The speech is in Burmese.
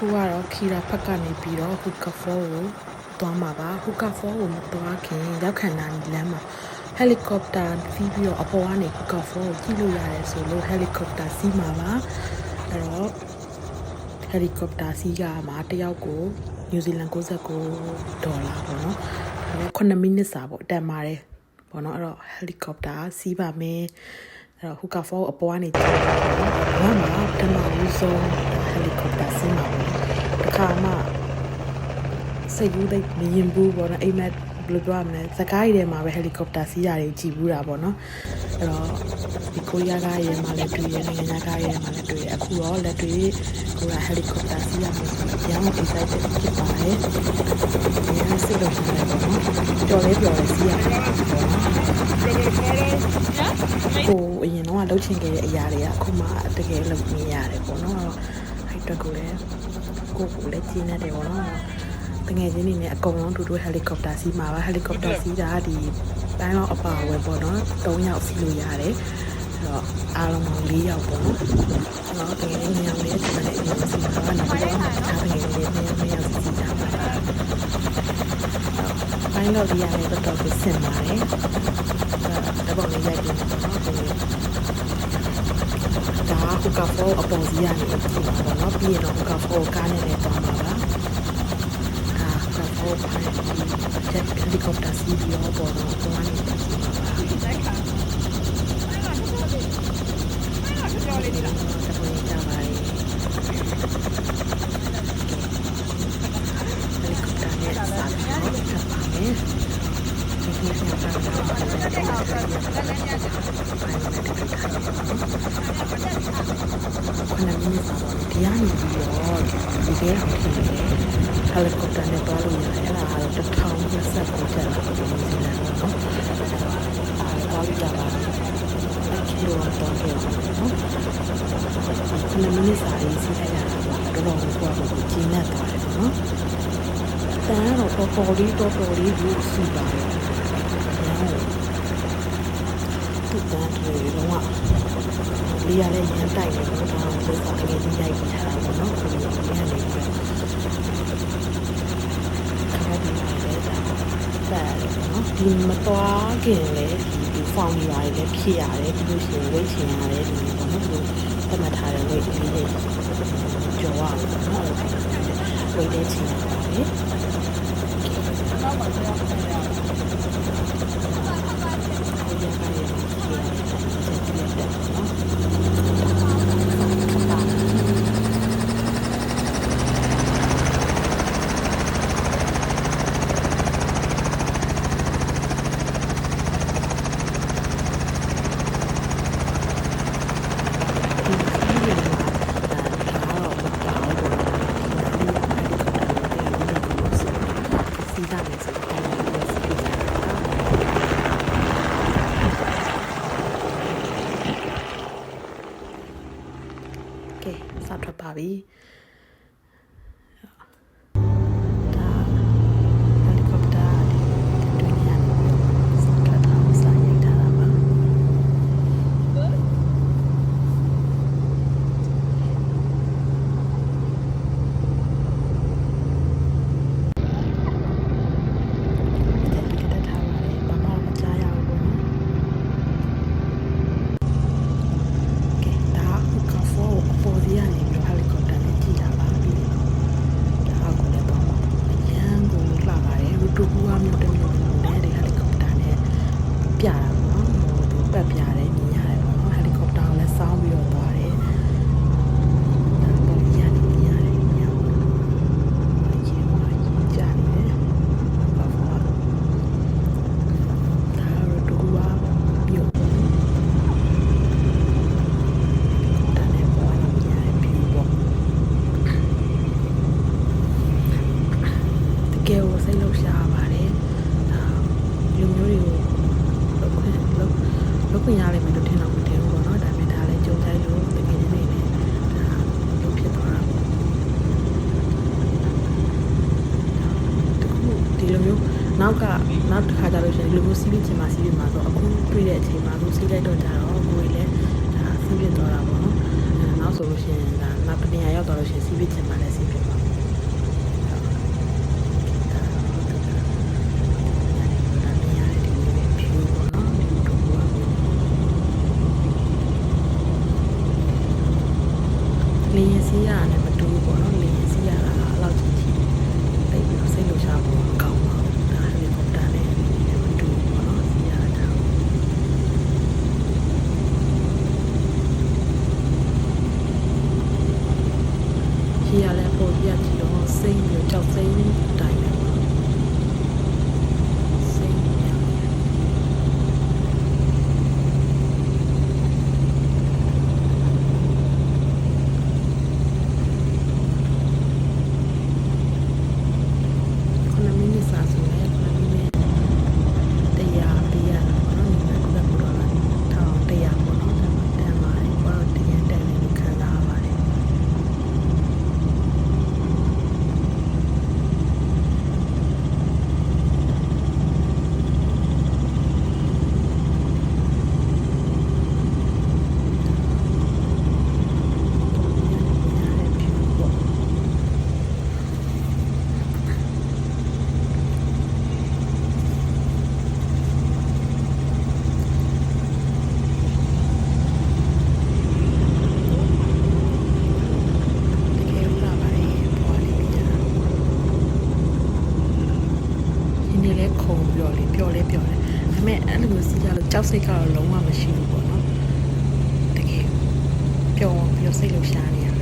ခုကတော့ခီရာဖက်ကနေပြီးတော့ဟူကာဖောကိုသွားမှာပါဟူကာဖောကိုမသွားခင်ရောက်ခန္ဓာလမ်းမှာဟယ်လီကော်ပတာစီးပြီးတော့အပေါ်ကနေဟူကာဖောကိုကြည့်လို့ရတယ်ဆိုလို့ဟယ်လီကော်ပတာစီးမှာပါအဲ့တော့ဟယ်လီကော်ပတာစီးကမှာတယောက်ကိုနယူးဇီလန်$69ပေါ့နော်9မိနစ်စာပေါ့တက်ပါတယ်ပေါ့နော်အဲ့တော့ဟယ်လီကော်ပတာစီးပါမယ်အဲ့တော့ဟူကာဖောအပေါ်ကနေကြည့်တာပေါ့နော်ဘာမှတမဦးဆုံးဟယ်လီကော်ပတာစီးမှာပေါ့အခါမှစိတ်ကူးသိမရင်ဘူးပေါ့နော်အိမ်မက်ဘယ်လိုပြောရမလဲစကားရည်ထဲမှာပဲဟယ်လီကော်ပတာစီးရတယ်ကြည်ဘူးတာပေါ့နော်အဲ့တော့ဒီကိုရီးယားကားရည်မှာလည်းတွေ့ရနိုင်ငံခြားကားရည်မှာလည်းတွေ့ရအခုတော့လက်တွေ့ကိုကဟယ်လီကော်ပတာစီးရမှာဆိုတော့ပြန်တော့ excited ဖြစ်ပါတယ်ဒီလိုစိတ်လုံးနေတယ်ပေါ့နော်ကြော်လေးစီးရမှာပေါ့နော်ကိုအရင်တော့လှုပ်ချင်ခဲ့တဲ့အရာတွေကအခုမှတကယ်လုပ်နေရတယ်ပေါ့နော်အဲ့အတွက်ကိုလည်းကိုလည်းကျင်းနေတယ်ပေါ့နော်တကယ်ချင်းနေနဲ့အကုန်လုံးတူတူဟယ်လီကော်ပတာစီးမှာပါဟယ်လီကော်ပတာစီးတာဒီတိုင်းလောက်အပါအဝင်ပေါ့နော်3ယောက်စီးလို့ရတယ်အဲ့တော့အားလုံးပေါင်း4ယောက်ပေါ့နော်အဲ့တော့တကယ်ချင်းနေရာလေးဒီမှာလည်းအရင်စီးတာနောက်ပြီးတော့တခြားတကယ်ချင်း2ယောက်စီးတာပါတိုင်းလောက်ဒီရလည်းတော်တော်ကိုဆင်ပါတယ်တဘောလေးရိုက်ပြီးပေါ့နော်ဒါဟူကာဖောအပေါ်စီးရနေပြီပေါ့နော်ပြီးရင်တော့ဟူကာဖောကားနဲ့လည်းသွားမှာပါဟိုဖိုင်ချက်ဟယ်လီကော်ပတာစီးပြီးတော့ပေါ်တော့သွားနေတယ်စီးပါပါဟယ်လီကော်ပတာနဲ့သွားလို့ရတယ်အဲ့ဒါတော့တက်ပါမယ်9မိနစ်စာရေးစီးလိုက်ရတာတော့တော်တော်ကိုကျင်းနေသွားတယ်နော်တန်းတော့တော်တော်လေးကိုစီးပါတယ်သူ့တန်းတွေတော့လေးရတဲ့ရန်တိုက်တယ်ပေါ့ဒါကိုစတကယ်ကြီးရိုက်ပြထားတာပေါ့နော်ဒီကနေပြီးတော့ခါဒီမှာလည်းဒါနော်ဒီမသွားခင်လေဒီဖောင်ကြီးပါလေဖြစ်ရတယ်ပြီးလို့ရှိရင်ဝိတ်ချင်ရတယ်ဒီပေါ့နော်ဒီတမထားတဲ့ဝိတ်လေးတွေကြော်ရအောင်နော်ဝိတ်လေးချင်ရတယ်တော့ပါတော့စထွက်ပါပြီဒါဟယ်လီကော်ပတာတွင်းရနေစထွက်တာစာရိုက်ထားတာပါပြတာပေါ့နော်သူပတ်ပြတယ်မြင်ရတယ်ပေါ့နော်ဟယ်လီကော်ပတာကိုလည်းစောင်းပြီးတော့သွားတယ်ဒါပေါ်ရနေမြင်ရတယ်ညောင်းကြီးကြတယ်ဘာလို့ဒါတော့တူပါပြုတ်ဒါနဲ့ပေါ်နေမြင်ရတယ်ပြီးပေါ့တကယ်ကိုစိတ်လှုပ်ရှားပါတယ်လူမျိုးတွေကိုလုပ်ခွင့်ရလိမ့်မယ်လို့ထင်တော့မထင်ဘူးပေါ့နော်ဒါပေမဲ့ဒါလည်းကြုံတိုင်းလို့တကယ်နေနေဒါလုပ်ဖြစ်သွားတာပေါ့ဒီလိုမျိုးနောက်တစ်ခါကြလို့ရှိရင်ဒီလိုမျိုးစီးပြီးချင်မှစီးပြီးမှဆိုအခုတွေ့တဲ့အချိန်မှာကိုစီးလိုက်တော့ကြတော့ကိုယ်လည်းဒါစီးပြီးသွားတာပေါ့နော်နောက်ဆိုလို့ရှိရင်ဒါနောက်တနေရာရောက်တော့လို့ရှိရင်စီးပြီးချင်မှလည်းစီးပြီးပါ ရလဲပေါ်ပြကြည့်တော့စိမ့်ပြီးကြောက်စိမ့်တိုင်းပဲစိမ့်ညာ9 မိနစ်စာဆိုလဲ9 မိနစ်100ပေးရတာပေါ့နော်ညီမတို့ကဘယ်လိုလဲ1100ပေါ့နော်တန်ပါတယ်ဘာလို့တရားတန်နေခံစားရပါတယ်ခုံပြော်လေပျော်လဲပျော်တယ်ဒါပေမဲ့အဲ့လိုမျိုးစီးကြလို့ကြောက်စိတ်ကတော့လုံးဝမရှိဘူးပေါ့နော်တကယ်ပျော်ပြီးစိတ်လှုပ်ရှားနေရတယ်